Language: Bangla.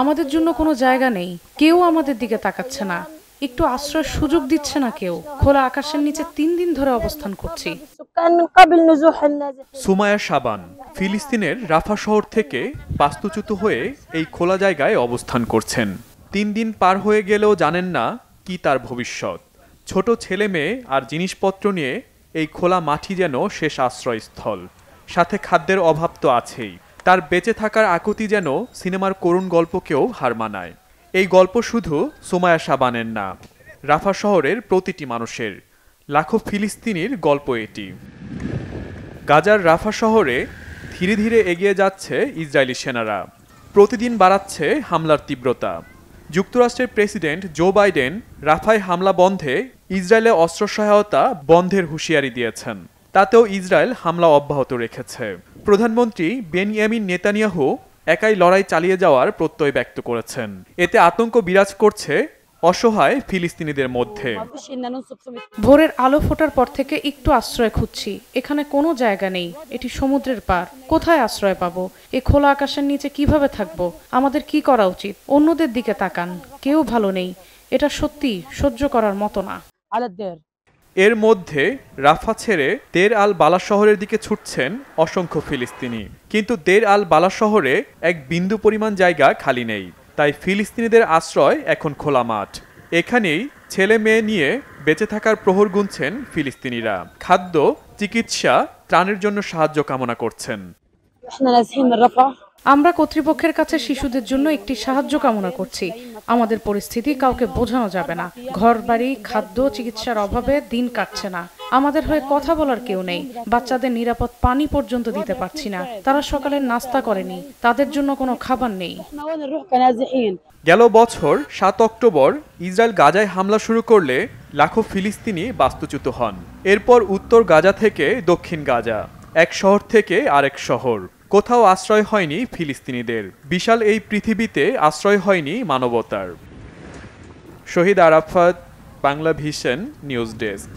আমাদের জন্য কোনো জায়গা নেই, কেউ আমাদের দিকে তাকাচ্ছে না, একটু আশ্রয়ের সুযোগ দিচ্ছে না কেউ। খোলা আকাশের নিচে 3 দিন ধরে অবস্থান করছি। সুমায়া শাবান ফিলিস্তিনের রাফা শহর থেকে বাস্তুচ্যুত হয়ে এই খোলা জায়গায় অবস্থান করছেন। 3 দিন পার হয়ে গেলেও জানেন না কি তার ভবিষ্যৎ। ছোট ছেলে মেয়ে আর জিনিসপত্র নিয়ে এই খোলা মাটি যেন শেষ আশ্রয়স্থল। সাথে খাদ্যের অভাব তো আছেই। তার বেঁচে থাকার আকুতি যেন সিনেমার করুণ গল্পকেও হার মানায়। এই গল্প শুধু সুমায়া শাবানের না, রাফা শহরের প্রতিটি মানুষের। লাখো ফিলিস্তিনির গল্প এটি। গাজার রাফা শহরে ধীরে ধীরে এগিয়ে যাচ্ছে ইসরায়েলি সেনারা। প্রতিদিন বাড়াচ্ছে হামলার তীব্রতা। যুক্তরাষ্ট্রের প্রেসিডেন্ট জো বাইডেন রাফায় হামলা বন্ধে ইসরায়েলে অস্ত্র সহায়তা বন্ধের হুঁশিয়ারি দিয়েছেন। তাতেও ইসরায়েল হামলা অব্যাহত রেখেছে। প্রধানমন্ত্রী বেনিয়ামিন নেতানিয়াহু একাই লড়াই চালিয়ে যাওয়ার প্রত্যয় ব্যক্ত করেছেন। এতে আতঙ্ক বিরাজ করছে অসহায় ফিলিস্তিনিদের মধ্যে। ভোরের আলো ফোটার পর থেকে একটু আশ্রয় খুঁজছি। এখানে কোনো জায়গা নেই, এটি সমুদ্রের পার। কোথায় আশ্রয় পাবো? এ খোলা আকাশের নিচে কিভাবে থাকবো? আমাদের কি করা উচিত? অন্যদের দিকে তাকান, কেউ ভালো নেই। এটা সত্যি সহ্য করার মতো না। এর মধ্যে রাফা ছেড়ে দের আল বালা শহরের দিকে ছুটছেন অসংখ্য ফিলিস্তিনি। কিন্তু দের আল বালা শহরে এক বিন্দু পরিমাণ জায়গা খালি নেই। তাই ফিলিস্তিনিদের আশ্রয় এখন খোলা মাঠ। এখানেই ছেলে মেয়ে নিয়ে বেঁচে থাকার প্রহর গুনছেন ফিলিস্তিনিরা। খাদ্য, চিকিৎসা, ত্রাণের জন্য সাহায্য কামনা করছেন। আমরা কর্তৃপক্ষের কাছে শিশুদের জন্য একটি সাহায্য কামনা করছি। আমাদের পরিস্থিতি কাউকে বোঝানো যাবে না। ঘরবাড়ি, খাদ্য, চিকিৎসার অভাবে দিন কাটছে না। আমাদের হয়ে কথা বলার কেউ নেই। বাচ্চাদের নিরাপদ পানি পর্যন্ত দিতে পারছি না। তারা সকালের নাস্তা করেনি, তাদের জন্য কোনো খাবার নেই। গেল বছর 7 অক্টোবর ইসরায়েল গাজায় হামলা শুরু করলে লাখো ফিলিস্তিনি বাস্তুচ্যুত হন। এরপর উত্তর গাজা থেকে দক্ষিণ গাজা, এক শহর থেকে আরেক শহর, কোথাও আশ্রয় হয়নি ফিলিস্তিনিদের। বিশাল এই পৃথিবীতে আশ্রয় হয়নি মানবতার। Shahid Arafat, Bangla vision news desk.